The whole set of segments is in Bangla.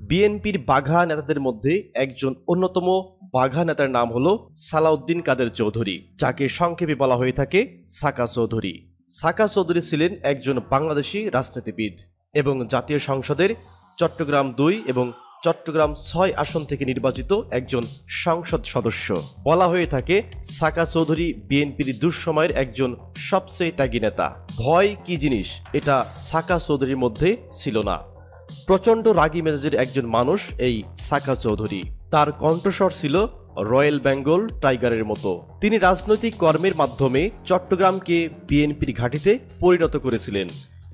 বিএনপির বাঘা নেতাদের মধ্যে একজন অন্যতম বাঘা নেতার নাম হলো সালাউদ্দিন কাদের চৌধুরী, যাকে সংক্ষেপে বলা হয়ে থাকে সাকা চৌধুরী। সাকা চৌধুরী ছিলেন একজন বাংলাদেশি রাজনীতিবিদ এবং জাতীয় সংসদের চট্টগ্রাম 2 এবং চট্টগ্রাম 6 আসন থেকে নির্বাচিত একজন সংসদ সদস্য। বলা হয়ে থাকে সাকা চৌধুরী বিএনপির দুঃসময়ের একজন সবচেয়ে ত্যাগী নেতা। ভয় কি জিনিস এটা সাকা চৌধুরীর মধ্যে ছিল না। প্রচণ্ড রাগী মেজাজের একজন মানুষ এই সাকা চৌধুরী। তার কণ্ঠস্বর ছিল রয়্যাল বেঙ্গল টাইগারের মতো। তিনি রাজনৈতিক কর্মের মাধ্যমে চট্টগ্রামকে বিএনপির ঘাঁটিতে পরিণত করেছিলেন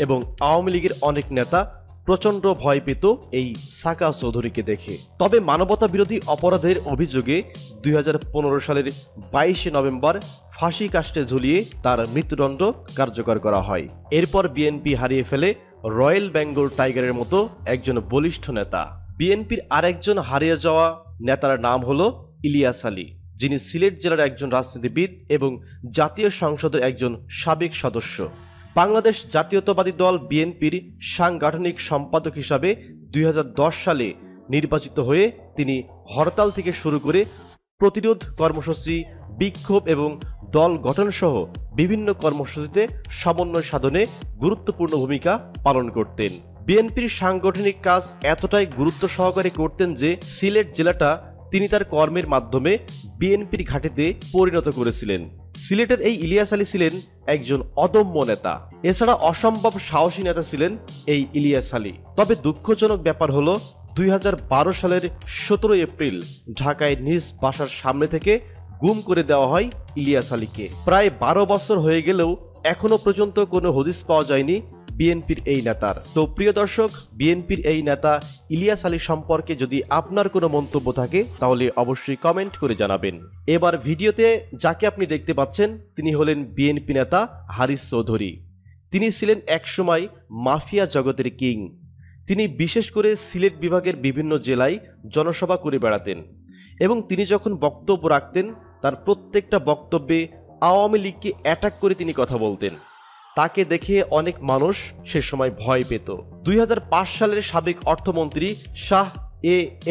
এবং আওয়ামী লীগের অনেক নেতা প্রচণ্ড ভয় পেত এই সাকা চৌধুরীকে দেখে। তবে মানবতা বিরোধী অপরাধের অভিযোগে 2015 সালের 22 নভেম্বর ফাঁসি কাস্টে ঝুলিয়ে তার মৃত্যুদণ্ড কার্যকর করা হয়। এরপর বিএনপি হারিয়ে ফেলে রয়্যাল বেঙ্গল টাইগারের মতো একজন বলিষ্ঠ নেতা। বিএনপির আরেকজন হারিয়ে যাওয়া নেতার নাম হলো ইলিয়াস আলী, যিনি সিলেট জেলার একজন রাজনীতিবিদ এবং জাতীয় সংসদের একজন সাবেক সদস্য। বাংলাদেশ জাতীয়তাবাদী দল বিএনপির সাংগঠনিক সম্পাদক হিসাবে 2010 সালে নির্বাচিত হয়ে তিনি হরতাল থেকে শুরু করে প্রতিরোধ কর্মসূচি, বিক্ষোভ এবং দল গঠনসহ বিভিন্ন কর্মসূচিতে সমন্বয় সাধনে গুরুত্বপূর্ণ ভূমিকা পালন করতেন। বিএনপির সাংগঠনিক কাজ এতটাই গুরুত্ব সহকারে করতেন যে সিলেট জেলাটা তিনি তার কর্মের মাধ্যমে বিএনপির ঘাঁটিতে পরিণত করেছিলেন। সিলেটের এই ইলিয়াস আলী ছিলেন একজন অদম্য নেতা। এছাড়া অসম্ভব সাহসী নেতা ছিলেন এই ইলিয়াস আলী। তবে দুঃখজনক ব্যাপার হলো 2012 সালের 17 এপ্রিল ঢাকায় নিজ বাসার সামনে থেকে গুম করে দেওয়া হয় ইলিয়াস আলীকে। প্রায় 12 বছর হয়ে গেলেও এখনো পর্যন্ত কোনো হদিস পাওয়া যায়নি বিএনপির এই নেতার। তো প্রিয় দর্শক, বিএনপির এই নেতা ইলিয়াস আলী সম্পর্কে যদি আপনার কোনো মন্তব্য থাকে তাহলে অবশ্যই কমেন্ট করে জানাবেন। এবার ভিডিওতে যাকে আপনি দেখতে পাচ্ছেন তিনি হলেন বিএনপি নেতা হারিস চৌধুরী। তিনি ছিলেন একসময় মাফিয়া জগতের কিং। তিনি বিশেষ করে সিলেট বিভাগের বিভিন্ন জেলায় জনসভা করে বেড়াতেন এবং তিনি যখন বক্তব্য রাখতেন তার প্রত্যেকটা বক্তব্যে আওয়ামী লীগকে অ্যাটাক করে তিনি কথা বলতেন। তাকে দেখে অনেক মানুষ সে সময় ভয় পেত। 2005 সালের সাবেক অর্থমন্ত্রী শাহ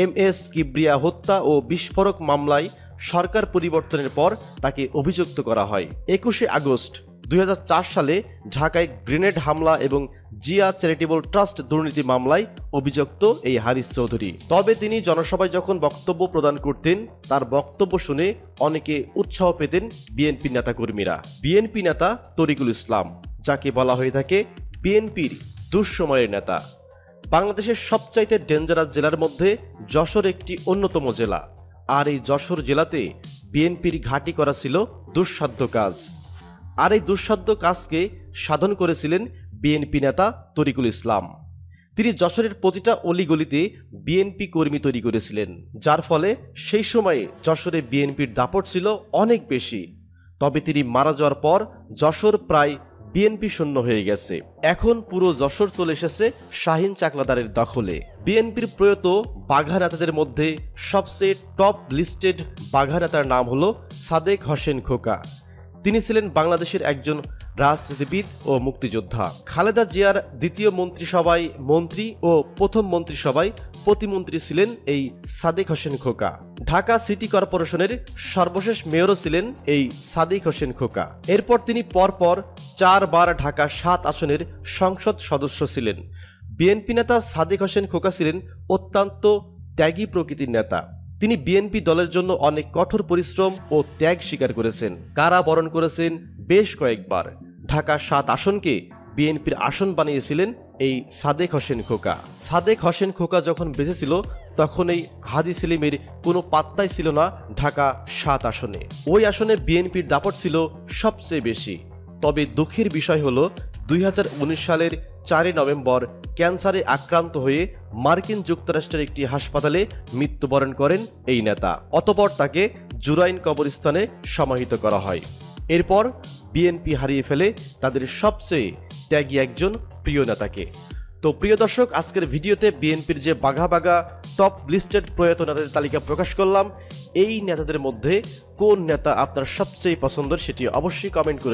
এম.এস. কিবরিয়া হত্যা ও বিস্ফোরক মামলায় সরকার পরিবর্তনের পর তাকে অভিযুক্ত করা হয়। 21 আগস্ট 2004 সালে ঢাকায় গ্রেনেড হামলা এবং জিয়া চ্যারিটেবল ট্রাস্ট দুর্নীতি মামলায় অভিযুক্ত এই হারিস চৌধুরী। তবে তিনি জনসভায় যখন বক্তব্য প্রদান করতেন তার বক্তব্য শুনে অনেকে উৎসাহ পেতেন বিএনপি নেতাকর্মীরা। বিএনপি নেতা তরিকুল ইসলাম, যাকে বলা হয়ে থাকে বিএনপির দুঃসময়ের নেতা। বাংলাদেশের সবচাইতে ডেঞ্জারাস জেলার মধ্যে যশোর একটি অন্যতম জেলা, আর এই যশোর জেলাতে বিএনপির ঘাঁটি করা ছিল দুঃসাধ্য কাজ। আর এই দুঃসাধ্য কাজকে সাধন করেছিলেন বিএনপি নেতা তরিকুল ইসলাম। তিনি যশোরের প্রতিটা অলিগলিতে বিএনপি কর্মী তৈরি করেছিলেন, যার ফলে সেই সময়ে যশোরে বিএনপির দাপট ছিল অনেক বেশি। তবে তিনি মারা যাওয়ার পর যশোর প্রায় বিএনপি শূন্য হয়ে গেছে। এখন পুরো যশোর চলে এসেছে শাহিন চাকলাদারের দখলে। বিএনপির প্রয়াত বাঘা নেতাদের মধ্যে সবচেয়ে টপ লিস্টেড বাঘা নেতার নাম হলো সাদেক হোসেন খোকা। তিনি ছিলেন বাংলাদেশের একজন রাজনীতিবিদ ও মুক্তিযোদ্ধা। খালেদা জিয়ার দ্বিতীয় মন্ত্রিসভায় মন্ত্রী ও প্রথম মন্ত্রিসভায় প্রতিমন্ত্রী ছিলেন এই সাদেক হোসেন খোকা। ঢাকা সিটি কর্পোরেশনের সর্বশেষ মেয়রও ছিলেন এই সাদেক হোসেন খোকা। এরপর তিনি পরপর 4 বার ঢাকা 7 আসনের সংসদ সদস্য ছিলেন। বিএনপি নেতা সাদেক হোসেন খোকা ছিলেন অত্যন্ত ত্যাগী প্রকৃতির নেতা। তিনি বিএনপি দলের জন্য অনেক কঠোর পরিশ্রম ও ত্যাগ স্বীকার করেছেন, কারাবরণ করেছেন বেশ কয়েকবার। ঢাকা 7 আসনকে বিএনপির আসন বানিয়েছিলেন এই সাদেক হোসেন খোকা। সাদেক হোসেন খোকা যখন বেঁচে ছিল তখন এই হাজী সেলিমের কোনো পাত্তাই ছিল না ঢাকা 7 আসনে। ওই আসনে বিএনপির দাপট ছিল সবচেয়ে বেশি। তবে দুঃখের বিষয় হলো 2019 সালের 4 নভেম্বর ক্যান্সারে আক্রান্ত হয়ে মার্কিন যুক্তরাষ্ট্রের একটি হাসপাতালে মৃত্যুবরণ করেন এই নেতা। অতঃপর তাকে জুরাইন কবরস্থানে সমাহিত করা হয়। এরপর বিএনপি হারিয়ে ফেলে তাদের সবচেয়ে ত্যাগী একজন প্রিয় নেতাকে। তো প্রিয় দর্শক, আজকের ভিডিওতে বিএনপির যে বাঘা বাঘা টপ লিস্টেড প্রয়াত নেতাদের তালিকা প্রকাশ করলাম, এই নেতাদের মধ্যে কোন নেতা আপনার সবচেয়ে পছন্দের সেটি অবশ্যই কমেন্ট করে